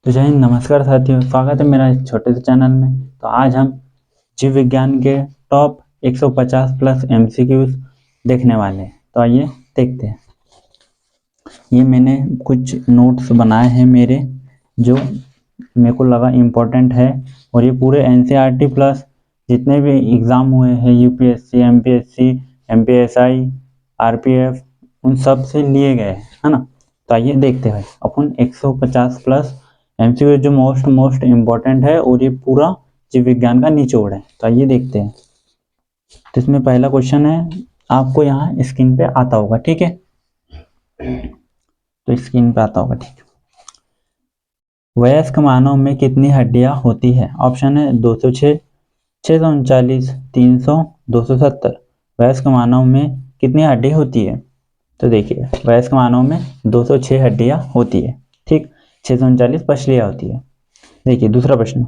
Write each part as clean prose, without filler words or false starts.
तो जय हिंद, नमस्कार साथियों, स्वागत है मेरा इस छोटे से चैनल में। तो आज हम जीव विज्ञान के टॉप 150 प्लस एमसीक्यूज देखने वाले हैं। तो आइए देखते हैं। ये मैंने कुछ नोट्स बनाए हैं मेरे, जो मेरे को लगा इम्पोर्टेंट है, और ये पूरे एनसीईआरटी प्लस जितने भी एग्ज़ाम हुए हैं यूपीएससी, एमपीएससी, एमपीएसआई, आरपीएफ, उन सब से लिए गए हैं, है ना। तो आइए देखते हैं अपन 150 प्लस एमसीक्यू जो मोस्ट इम्पोर्टेंट है, और ये पूरा जीव विज्ञान का निचोड़ है। तो आइए देखते हैं। तो इसमें पहला क्वेश्चन है, आपको यहाँ स्क्रीन पे आता होगा, ठीक है। तो स्क्रीन पे आता होगा, ठीक है। वयस्क मानव में कितनी हड्डियां होती है? ऑप्शन है 206, 639, 300, 270। वयस्क मानव में कितनी हड्डी होती है? तो देखिए, वयस्क मानव में 206 हड्डियां होती है, ठीक। 639 पसलियां होती है। देखिए दूसरा प्रश्न,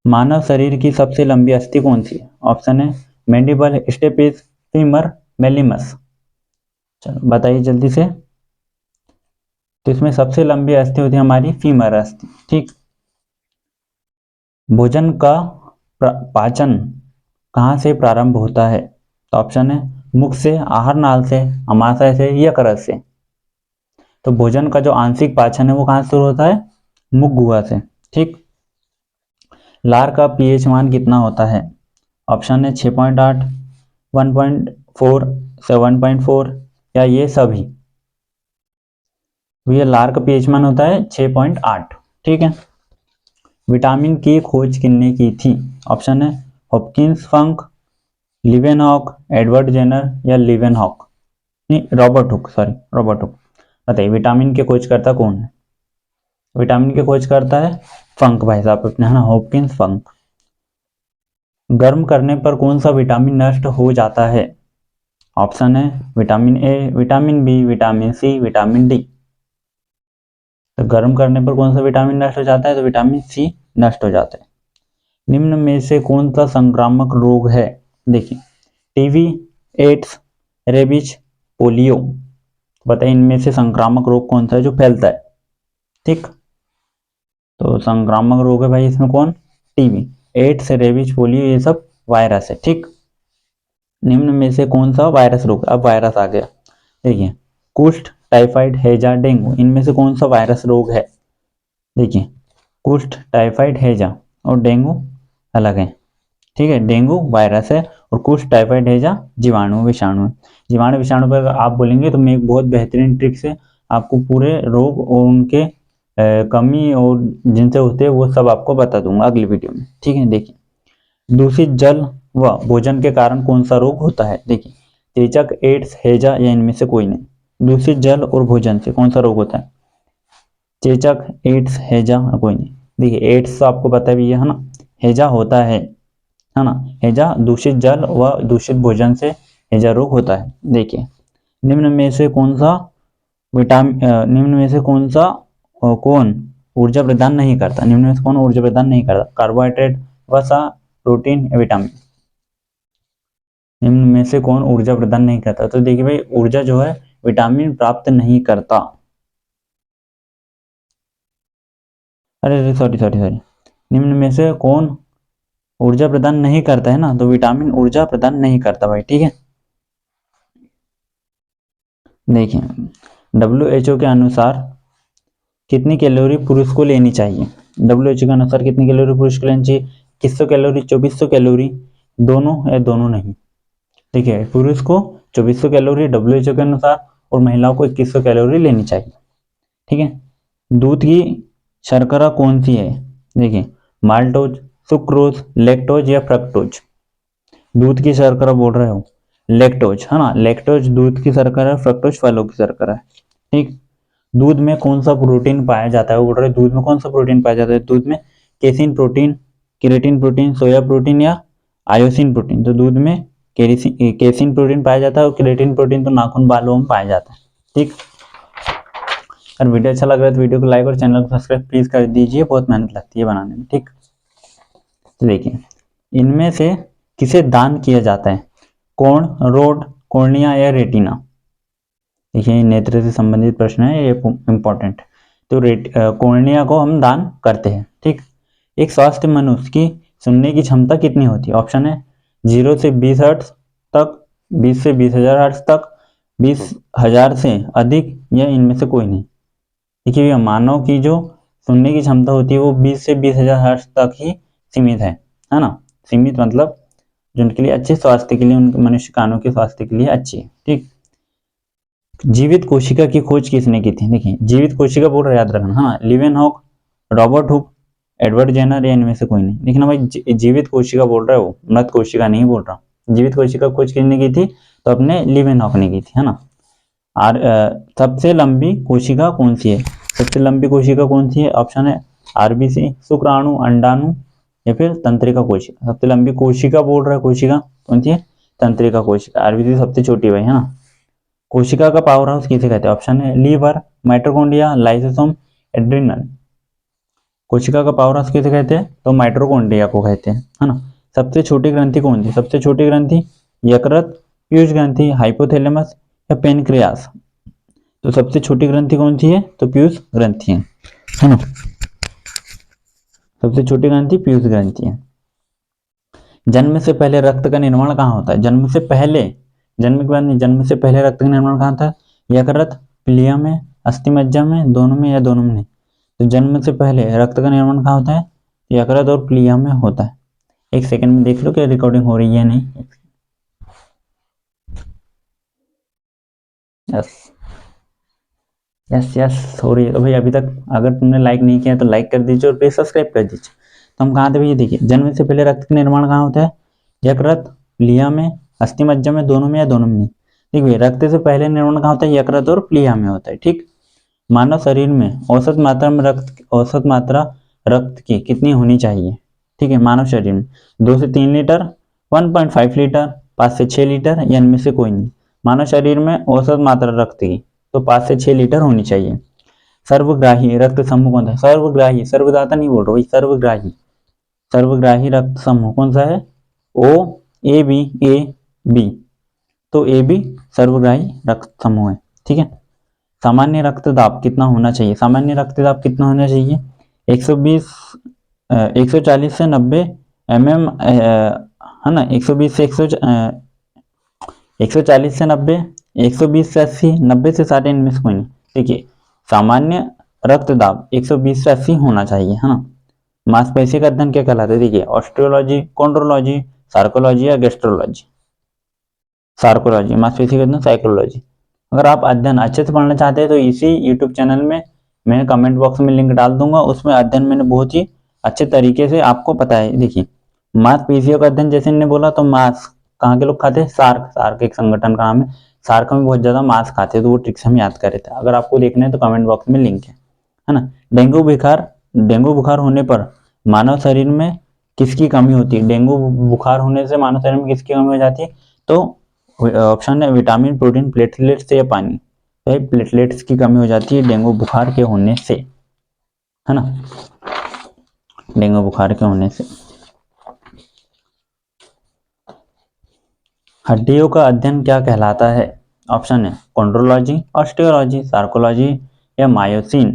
मानव शरीर की सबसे लंबी अस्थि कौन सी है? ऑप्शन है मैंडिबल, स्टेपिस, फीमर, मेलिमस। चलो बताइए जल्दी से। तो इसमें सबसे लंबी अस्थि होती है हमारी फीमर अस्थि, ठीक। भोजन का पाचन कहाँ से प्रारंभ होता है? तो ऑप्शन है मुख से, आहार नाल से, अमाशय से, यकृत से। तो भोजन का जो आंशिक पाचन है वो कहाँ से शुरू होता है? मुख गुहा से, ठीक। लार का पीएच मान कितना होता है? ऑप्शन है 6.8, 1.4 से 1.4, या ये सभी। तो ये लार का पीएच मान होता है 6.8, ठीक है। विटामिन की खोज किसने की थी? ऑप्शन है हॉपकिंस, फंक, लिवेनहॉक, एडवर्ड जेनर, या लिवेनहॉक, नहीं Robert Hooke, sorry Robert Hooke. बताइए विटामिन के खोजकर्ता कौन है? विटामिन के खोज करता है फंक भाई साहब अपने, है ना, हॉपकिंस, फंक। गर्म करने पर कौन सा विटामिन नष्ट हो जाता है? ऑप्शन है vitamin A, vitamin B, vitamin C, vitamin D. तो गर्म करने पर कौन सा विटामिन नष्ट हो जाता है? तो विटामिन सी नष्ट हो जाता है। निम्न में से कौन सा संक्रामक रोग है? देखिए, टीबी, एड्स, रेबीज, पोलियो। बताइए इनमें से संक्रामक रोग कौन सा है जो फैलता है, ठीक। तो संक्रामक रोग है भाई इसमें कौन? टीबी, एड्स, रेबीज, पोलियो, ये सब वायरस है, ठीक। निम्न में से कौन सा वायरस रोग? अब वायरस आ गया। देखिए, कुष्ठ, टाइफाइड, हैजा, डेंगू, इनमें से कौन सा वायरस रोग है? देखिए, कुष्ठ, टाइफाइड, हैजा और डेंगू अलग है, ठीक है। डेंगू वायरस है और कुष्ठ, टाइफाइड, हैजा जीवाणु, विषाणु है। जीवाणु विषाणु पर आप बोलेंगे तो मैं एक बहुत बेहतरीन ट्रिक से आपको पूरे रोग और उनके कमी और जिनसे होते हैं वो सब आपको बता दूंगा अगली वीडियो में, ठीक है। देखिए, दूषित जल व भोजन के कारण कौन सा रोग होता है? देखिए, चेचक, एड्स, हैजा, या इनमें से कोई नहीं। दूषित जल और भोजन से कौन सा रोग होता है? चेचक, एड्स, हैजा, कोई नहीं। देखिए, एड्स तो आपको पता भी है ना, हैजा होता है ना। हैजा दूषित जल व दूषित भोजन से हैजा रोग होता है। देखिए, निम्न में से कौन सा निम्न में से कौन सा कौन ऊर्जा प्रदान नहीं करता? निम्न में से कौन ऊर्जा प्रदान नहीं करता? कार्बोहाइड्रेट, वसा, प्रोटीन, विटामिन। निम्न में से कौन ऊर्जा प्रदान नहीं करता? तो देखिए भाई, ऊर्जा जो है विटामिन प्राप्त नहीं करता। अरे सॉरी सॉरी सॉरी, निम्न में से कौन ऊर्जा प्रदान नहीं करता है ना, तो विटामिन ऊर्जा प्रदान नहीं करता भाई, ठीक है। देखिए, WHO के अनुसार कितनी कैलोरी पुरुष को लेनी चाहिए? WHO के अनुसार कितनी कैलोरी पुरुष को लेनी चाहिए? 2100 कैलोरी, 2400 कैलोरी, दोनों या दोनों नहीं? देखिए, पुरुष को 2400 कैलोरी WHO के अनुसार और महिलाओं को 2100 कैलोरी लेनी चाहिए, ठीक है। दूध की शर्करा कौन सी है? देखिए, माल्टोज, सुक्रोज, लैक्टोज, या फ्रक्टोज। दूध की शर्करा बोल रहे हो, लैक्टोज, है ना। लैक्टोज दूध की शर्करा है, फ्रक्टोज फलों की शर्करा है, ठीक। दूध में कौन सा प्रोटीन पाया जाता है? वो बोल रहे दूध में कौन सा प्रोटीन पाया जाता है? दूध में casein protein, keratin protein, soya protein, या आयोसिन प्रोटीन। तो दूध में केसिन प्रोटीन पाया जाता है और केरेटिन प्रोटीन तो नाखून बालों में पाया जाता है, ठीक। अगर वीडियो अच्छा लग रहा है तो वीडियो को लाइक और चैनल को सब्सक्राइब प्लीज कर दीजिए, बहुत मेहनत लगती है बनाने में, ठीक। तो देखिए, इनमें से किसे दान किया जाता है? कोण, रोड, कॉर्निया, या रेटिना। देखिए, नेत्र से संबंधित प्रश्न है, ये इंपॉर्टेंट। तो कॉर्निया को हम दान करते हैं। ठीक, एक स्वस्थ मनुष्य की सुनने की क्षमता कितनी होती है? ऑप्शन है 0 से 20 हर्ट्ज तक, 20 से 20,000 हर्ट्ज तक, 20,000 से अधिक, या इनमें से कोई नहीं। देखिए भैया, मानव की जो सुनने की क्षमता होती है वो 20 से 20,000 हर्ट्ज तक ही सीमित है ना। सीमित मतलब जो उनके लिए अच्छे स्वास्थ्य के लिए, उनके मनुष्य कानों के स्वास्थ्य के लिए अच्छी है। ठीक, जीवित कोशिका की खोज किसने की थी? देखिए, जीवित कोशिका बोल रहे, याद रखना, हाँ, Leeuwenhoek, Robert Hooke, Edward Jenner, या इनमें से कोई नहीं। देखना भाई, जीवित कोशिका बोल रहा है वो, मृत कोशिका नहीं बोल रहा। जीवित कोशिका खोज किसने की थी? तो अपने लिवेनहॉक ने की थी, है ना। और सबसे लंबी कोशिका कौन सी है? सबसे लंबी कोशिका कौन सी है? ऑप्शन है आरबीसी, शुक्राणु, अंडाणु, या फिर तंत्रिका कोशिका। सबसे लंबी कोशिका बोल रहा है, कोशिका कौन सी है? तंत्रिका कोशिका। आरबीसी सबसे छोटी भाई, है ना। कोशिका का पावर हाउस किसे कहते हैं? ऑप्शन है लीवर, माइटोकॉन्ड्रिया, लाइसोसोम, एड्रिनल। कोशिका का पावर हाउस किसे कहते हैं? तो माइटोकॉन्ड्रिया को कहते हैं, है ना। सबसे छोटी ग्रंथि कौन सी? सबसे छोटी ग्रंथि यकृत, पीयूष ग्रंथि, हाइपोथैलेमस, या पेनक्रियास। तो सबसे छोटी ग्रंथि कौन सी है? तो पीयूष ग्रंथि है ना। सबसे छोटी ग्रंथि पीयूष ग्रंथि है। जन्म से पहले रक्त का निर्माण कहाँ होता है? जन्म से पहले, जन्म के बाद नहीं, जन्म से पहले रक्त का निर्माण कहाँ था? यकृत, प्लिया में, अस्थिमज्जा में, दोनों में, या दोनों में नहीं। तो जन्म से पहले रक्त का निर्माण कहाँ होता है? यकृत और प्लिया में होता है। एक सेकंड में देख लो कि रिकॉर्डिंग हो रही है नहीं। यस यस यस, हो रही है। तो भाई अभी तक अगर तुमने लाइक नहीं किया तो लाइक कर दीजिए और प्लीज सब्सक्राइब कर दीजिए। तो हम कहाँ थे भैया? देखिए, जन्म से पहले रक्त का निर्माण कहाँ होता है? यकृत, प्लिया में, अस्थिमज्जा में, दोनों में, या दोनों में नहीं। ठीक है, रक्त से पहले निर्माण कहाँ होता है? यकृत और प्लिया में होता है। ठीक, मानव शरीर में औसत मात्रा रक्त की कितनी होनी चाहिए? ठीक है, मानव शरीर में 2 से 3 लीटर, 1.5 लीटर, 5 से 6 लीटर, या इनमें से कोई नहीं। मानव शरीर में औसत मात्रा रक्त की तो 5 से 6 लीटर होनी चाहिए। सर्वग्राही रक्त समूह कौन सा है? सर्वग्राही, सर्वदाता नहीं बोल रहा भाई, सर्वग्राही। सर्वग्राही रक्त समूह कौन सा है? ओ, ए, बी, ए, बी। तो ए बी सर्वग्राही रक्त समूह है। ठीक है। सामान्य रक्तदाब कितना होना चाहिए? सामान्य रक्तदाब कितना होना चाहिए? 120, 140 से 90 mm, है ना। 120 से 140 से 90, 120 से 80, 90 से 60, इनमें से कोई नहीं। देखिए, सामान्य रक्तदाब 120 से 80 होना चाहिए, है ना। मांसपेशी का अध्ययन क्या कहलाता है? देखिए, ऑस्टियोलॉजी, कॉन्ड्रोलॉजी, सार्कोलॉजी, या गैस्ट्रोलॉजी। सार्कोलॉजी, मांसपेशी का अध्ययन साइकोलॉजी। अगर आप अध्ययन अच्छे से पढ़ना चाहते हैं तो इसी यूट्यूब चैनल में मैं कमेंट बॉक्स में लिंक डाल दूंगा, उसमें अध्ययन मैंने बहुत ही अच्छे तरीके से आपको पता है। देखिए, मांसपेशियों का अध्ययन जैसे इन्होंने बोला, तो मांस कहाँ के लोग खाते हैं? सार्क, सार्क एक संगठन का नाम है। सार्क में बहुत ज्यादा मांस खाते हैं, तो वो ट्रिक्स हम याद करे थे। अगर आपको देखना है तो कमेंट बॉक्स में लिंक है ना। डेंगू बुखार होने पर मानव शरीर में किसकी कमी होती है? डेंगू बुखार होने से मानव शरीर में किसकी कमी हो जाती है? तो ऑप्शन है विटामिन, प्रोटीन, प्लेटलेट्स, या पानी। तो प्लेटलेट्स की कमी हो जाती है डेंगू बुखार के होने से, है ना। डेंगू बुखार के होने से। हड्डियों का अध्ययन क्या कहलाता है? ऑप्शन है कॉन्ड्रोलॉजी, ऑस्टियोलॉजी, सार्कोलॉजी, या मायोसिन।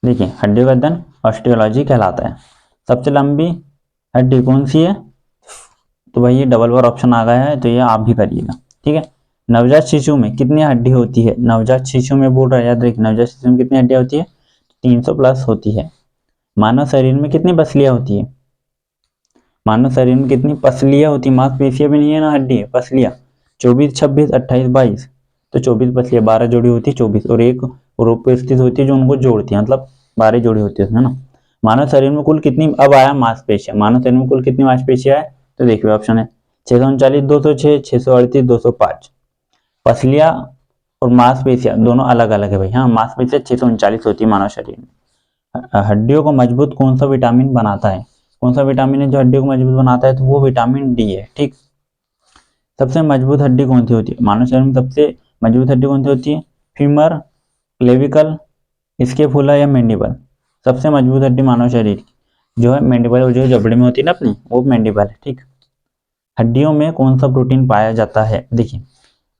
देखिए, हड्डियों का अध्ययन ऑस्टियोलॉजी कहलाता है। सबसे लंबी हड्डी कौन सी है? तो भाई ये डबल बार ऑप्शन आ गया है, तो ये आप भी करिएगा। ठीक है। नवजात शिशु में कितनी हड्डी होती है? नवजात शिशु में बोल रहा है, याद रखिए, नवजात शिशु में कितनी हड्डियां होती है? 300 प्लस होती है। मानव शरीर में कितनी पसलियां होती है? मानव शरीर में कितनी पसलियां होती है? मांसपेशियां भी नहीं है ना, हड्डी है, पसलियां। 24, 26, 28, 22। तो 24 पसलियां, 12 जोड़ी होती है, 24, और एक रूप पे स्थित होती है जो उनको जोड़ती है, मतलब 12 जोड़ी होती है, ना। मानव शरीर में कुल कितनी, अब आया मांसपेशियां, मानव शरीर में कुल कितनी मांसपेशियां है? तो देखिए ऑप्शन है 639, 206, 638, 205। पसलियां और मांसपेशियां दोनों अलग अलग है भाई। हाँ, मांसपेशियां 639 होती है मानव शरीर में। हड्डियों को मजबूत कौन सा विटामिन बनाता है? कौन सा विटामिन है जो हड्डियों को मजबूत बनाता है? तो वो विटामिन डी है। ठीक। सबसे मजबूत हड्डी कौन सी होती है? मानव शरीर में सबसे मजबूत हड्डी कौन सी होती है? फीमर, क्लेविकल, स्केपुला, या मैंडिबल। सबसे मजबूत हड्डी मानव शरीर की जो है मैंडिबल, जो जबड़े में होती है ना अपनी, वो मैंडिबल है। ठीक। हड्डियों में कौन सा प्रोटीन पाया जाता है? देखिए,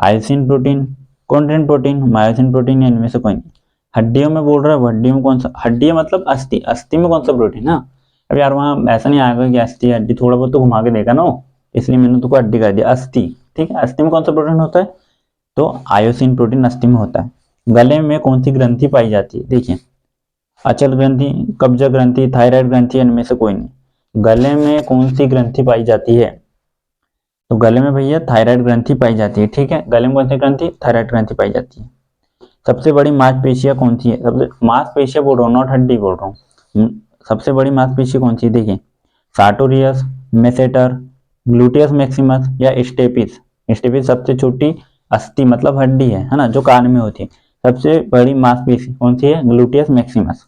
आयोसिन protein, chondrin protein, myosin protein, या इनमें से कोई नहीं। हड्डियों में बोल रहा है, हड्डियों में कौन सा, हड्डी मतलब अस्थि, अस्थि में कौन सा प्रोटीन है। अब यार वहाँ ऐसा नहीं आएगा कि अस्थि हड्डी, थोड़ा बहुत तो घुमा के देखा ना, इसलिए मैंने तुमको हड्डी कर दिया, अस्थि। ठीक है, अस्थि में कौन सा प्रोटीन होता है, तो आयोसिन प्रोटीन अस्थि में होता है। गले में कौन सी ग्रंथि पाई जाती है, देखिए अचल ग्रंथि, कब्जा ग्रंथि, थायराइड ग्रंथि, इनमें से कोई नहीं। गले में कौन सी ग्रंथि पाई जाती है, तो गले में भैया थायराइड ग्रंथि पाई जाती है। ठीक है, गले में कौन सी ग्रंथि, थायराइड ग्रंथि पाई जाती है। सबसे बड़ी मांसपेशियां कौन सी है, सबसे मांसपेशियां बोल रहा हूँ, नॉट हड्डी बोल रहा हूँ। सबसे बड़ी मांसपेशी कौन सी है, देखिए सार्टोरियस, मेसेटर, ग्लूटियस मैक्सिमस या स्टेपिस। स्टेपिस सबसे छोटी अस्थि मतलब हड्डी है ना, जो कान में होती है। सबसे बड़ी मांसपेशी कौन सी है, ग्लूटियस मैक्सिमस।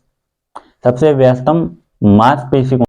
सबसे व्यस्तम मांसपेशी